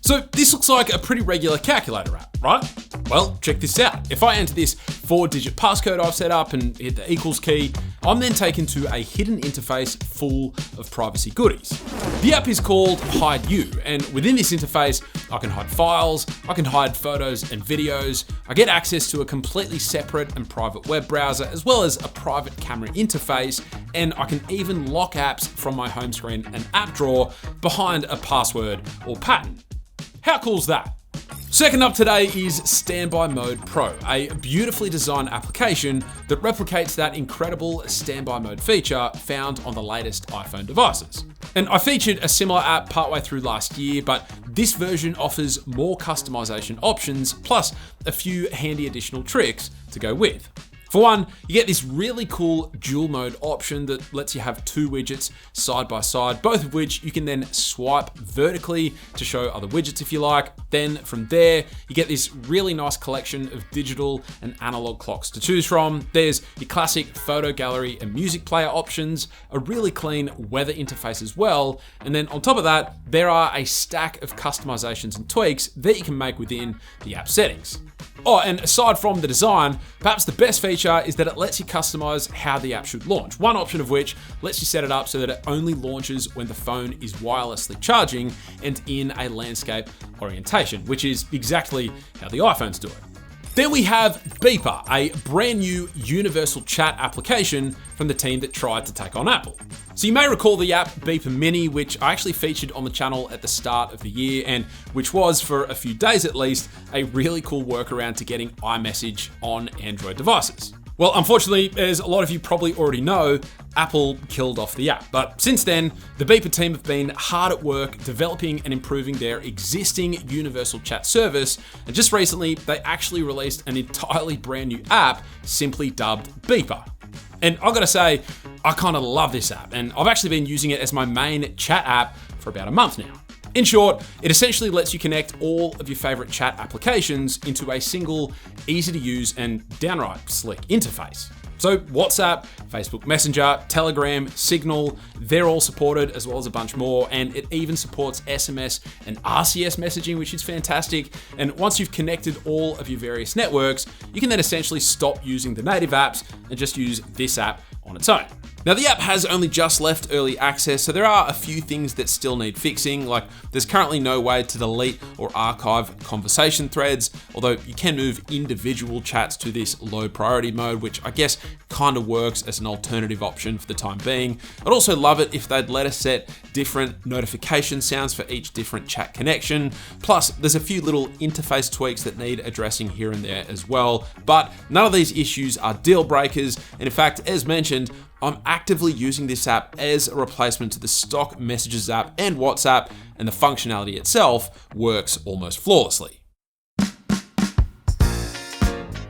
So this looks like a pretty regular calculator app, right? Well, check this out. If I enter this 4-digit passcode I've set up and hit the equals key, I'm then taken to a hidden interface full of privacy goodies. The app is called HideU, and within this interface, I can hide files, I can hide photos and videos, I get access to a completely separate and private web browser, as well as a private camera interface, and I can even lock apps from my home screen and app drawer behind a password or pattern. How cool is that? Second up today is Standby Mode Pro, a beautifully designed application that replicates that incredible standby mode feature found on the latest iPhone devices. And I featured a similar app partway through last year, but this version offers more customization options, plus a few handy additional tricks to go with. For one, you get this really cool dual mode option that lets you have 2 widgets side by side, both of which you can then swipe vertically to show other widgets if you like. Then from there, you get this really nice collection of digital and analog clocks to choose from. There's your classic photo gallery and music player options, a really clean weather interface as well. And then on top of that, there are a stack of customizations and tweaks that you can make within the app settings. Oh, and aside from the design, perhaps the best feature is that it lets you customize how the app should launch. One option of which lets you set it up so that it only launches when the phone is wirelessly charging and in a landscape orientation, which is exactly how the iPhones do it. Then we have Beeper, a brand new universal chat application from the team that tried to take on Apple. So you may recall the app Beeper Mini, which I actually featured on the channel at the start of the year, and which was, for a few days at least, a really cool workaround to getting iMessage on Android devices. Well, unfortunately, as a lot of you probably already know, Apple killed off the app. But since then, the Beeper team have been hard at work developing and improving their existing universal chat service. And just recently, they actually released an entirely brand new app simply dubbed Beeper. And I've got to say, I kind of love this app, and I've actually been using it as my main chat app for about a month now. In short, it essentially lets you connect all of your favorite chat applications into a single, easy to use and downright slick interface. So WhatsApp, Facebook Messenger, Telegram, Signal, they're all supported, as well as a bunch more. And it even supports SMS and RCS messaging, which is fantastic. And once you've connected all of your various networks, you can then essentially stop using the native apps and just use this app on its own. Now, the app has only just left early access, so there are a few things that still need fixing, like there's currently no way to delete or archive conversation threads, although you can move individual chats to this low priority mode, which I guess kind of works as an alternative option for the time being. I'd also love it if they'd let us set different notification sounds for each different chat connection. Plus, there's a few little interface tweaks that need addressing here and there as well, but none of these issues are deal breakers, and in fact, as mentioned, I'm actively using this app as a replacement to the stock Messages app and WhatsApp, and the functionality itself works almost flawlessly.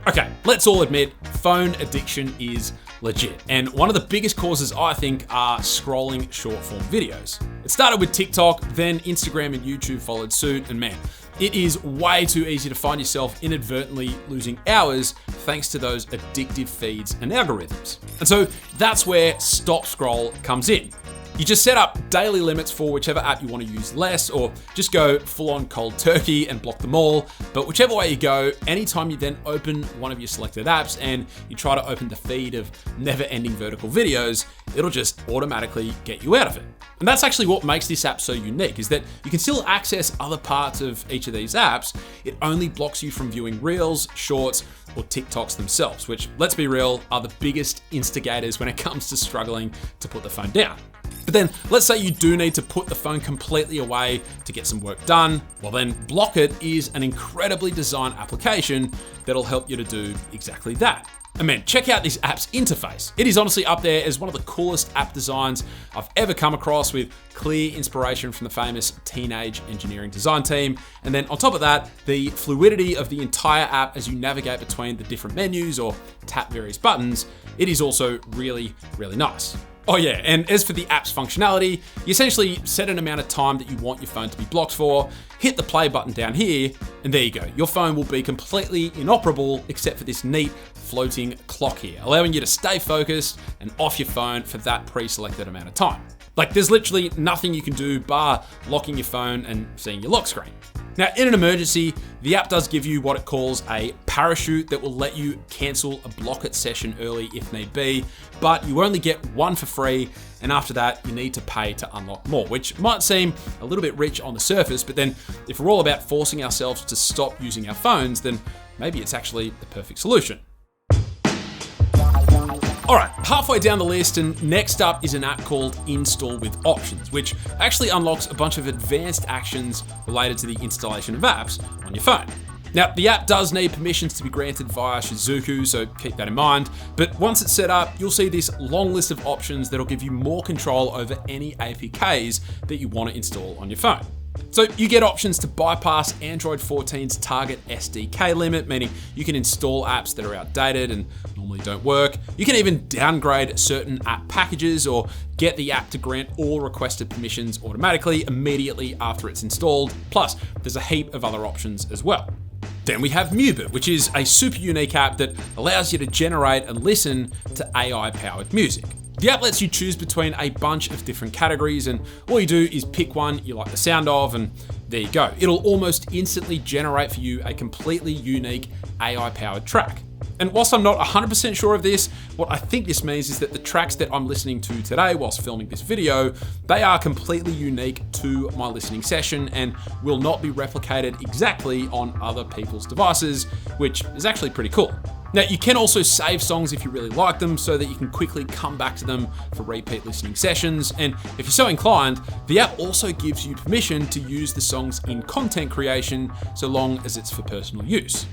Okay, let's all admit, phone addiction is legit. And one of the biggest causes, I think, are scrolling short form videos. It started with TikTok, then Instagram and YouTube followed suit, and man, it is way too easy to find yourself inadvertently losing hours thanks to those addictive feeds and algorithms. And so that's where StopScroll comes in. You just set up daily limits for whichever app you want to use less, or just go full on cold turkey and block them all. But whichever way you go, anytime you then open one of your selected apps and you try to open the feed of never-ending vertical videos, it'll just automatically get you out of it. And that's actually what makes this app so unique, is that you can still access other parts of each of these apps. It only blocks you from viewing Reels, Shorts, or TikToks themselves, which, let's be real, are the biggest instigators when it comes to struggling to put the phone down. But then let's say you do need to put the phone completely away to get some work done. Well, then Blockit is an incredibly designed application that'll help you to do exactly that. And man, check out this app's interface. It is honestly up there as one of the coolest app designs I've ever come across, with clear inspiration from the famous teenage engineering design team. And then on top of that, the fluidity of the entire app as you navigate between the different menus or tap various buttons, it is also really, really nice. Oh yeah, and as for the app's functionality, you essentially set an amount of time that you want your phone to be blocked for, hit the play button down here, and there you go. Your phone will be completely inoperable except for this neat floating clock here, allowing you to stay focused and off your phone for that pre-selected amount of time. Like, there's literally nothing you can do bar locking your phone and seeing your lock screen. Now, in an emergency, the app does give you what it calls a parachute that will let you cancel a Blockit session early if need be, but you only get one for free, and after that, you need to pay to unlock more, which might seem a little bit rich on the surface, but then if we're all about forcing ourselves to stop using our phones, then maybe it's actually the perfect solution. All right, halfway down the list, and next up is an app called Install with Options, which actually unlocks a bunch of advanced actions related to the installation of apps on your phone. Now, the app does need permissions to be granted via Shizuku, so keep that in mind. But once it's set up, you'll see this long list of options that'll give you more control over any APKs that you want to install on your phone. So you get options to bypass Android 14's target SDK limit, meaning you can install apps that are outdated and normally don't work. You can even downgrade certain app packages or get the app to grant all requested permissions automatically immediately after it's installed. Plus, there's a heap of other options as well. Then we have Mubert, which is a super unique app that allows you to generate and listen to AI-powered music. The app lets you choose between a bunch of different categories, and all you do is pick one you like the sound of, and there you go. It'll almost instantly generate for you a completely unique AI-powered track. And whilst I'm not 100% sure of this, what I think this means is that the tracks that I'm listening to today whilst filming this video, they are completely unique to my listening session and will not be replicated exactly on other people's devices, which is actually pretty cool. Now, you can also save songs if you really like them so that you can quickly come back to them for repeat listening sessions. And if you're so inclined, the app also gives you permission to use the songs in content creation so long as it's for personal use.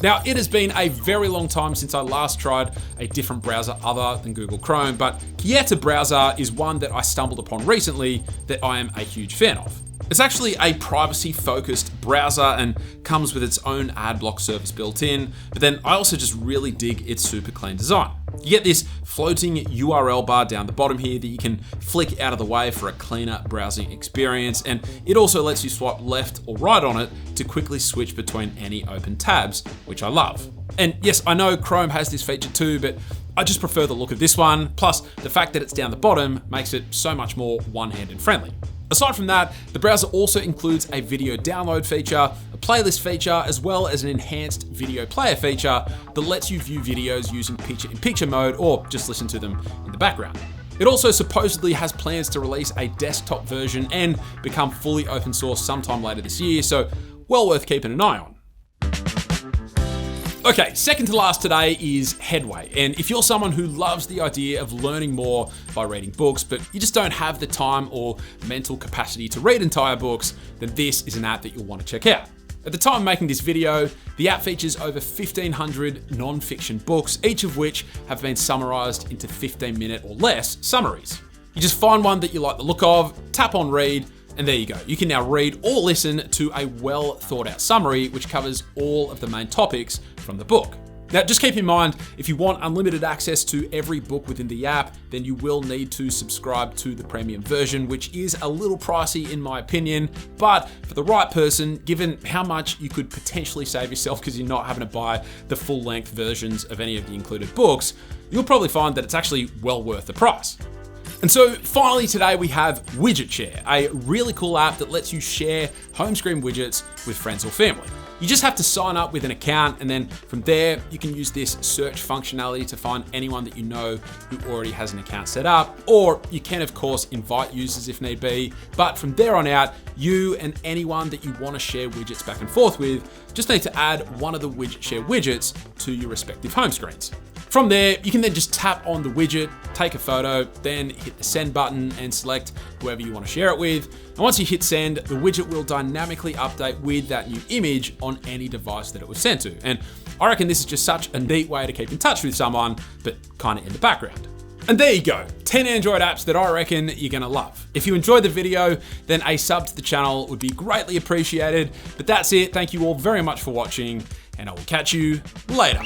Now, it has been a very long time since I last tried a different browser other than Google Chrome, but Quetta Browser is one that I stumbled upon recently that I am a huge fan of. It's actually a privacy-focused browser and comes with its own ad block service built in, but then I also just really dig its super clean design. You get this floating URL bar down the bottom here that you can flick out of the way for a cleaner browsing experience, and it also lets you swipe left or right on it to quickly switch between any open tabs, which I love. And yes, I know Chrome has this feature too, but I just prefer the look of this one, plus the fact that it's down the bottom makes it so much more one-handed friendly. Aside from that, the browser also includes a video download feature, a playlist feature, as well as an enhanced video player feature that lets you view videos using picture-in-picture mode or just listen to them in the background. It also supposedly has plans to release a desktop version and become fully open source sometime later this year, so well worth keeping an eye on. Okay, second to last today is Headway, and if you're someone who loves the idea of learning more by reading books, but you just don't have the time or mental capacity to read entire books, then this is an app that you'll want to check out. At the time of making this video, the app features over 1,500 non-fiction books, each of which have been summarized into 15-minute or less summaries. You just find one that you like the look of, tap on read, and there you go. You can now read or listen to a well thought out summary which covers all of the main topics from the book. Now, just keep in mind, if you want unlimited access to every book within the app, then you will need to subscribe to the premium version, which is a little pricey in my opinion, but for the right person, given how much you could potentially save yourself because you're not having to buy the full length versions of any of the included books, you'll probably find that it's actually well worth the price. And so finally today we have Widgetshare, a really cool app that lets you share home screen widgets with friends or family. You just have to sign up with an account, and then from there you can use this search functionality to find anyone that you know who already has an account set up, or you can of course invite users if need be, but from there on out, you and anyone that you want to share widgets back and forth with just need to add one of the Widgetshare widgets to your respective home screens. From there, you can then just tap on the widget, take a photo, then hit the send button and select whoever you want to share it with. And once you hit send, the widget will dynamically update with that new image on any device that it was sent to. And I reckon this is just such a neat way to keep in touch with someone, but kind of in the background. And there you go, 10 Android apps that I reckon you're gonna love. If you enjoyed the video, then a sub to the channel would be greatly appreciated. But that's it, thank you all very much for watching, and I will catch you later.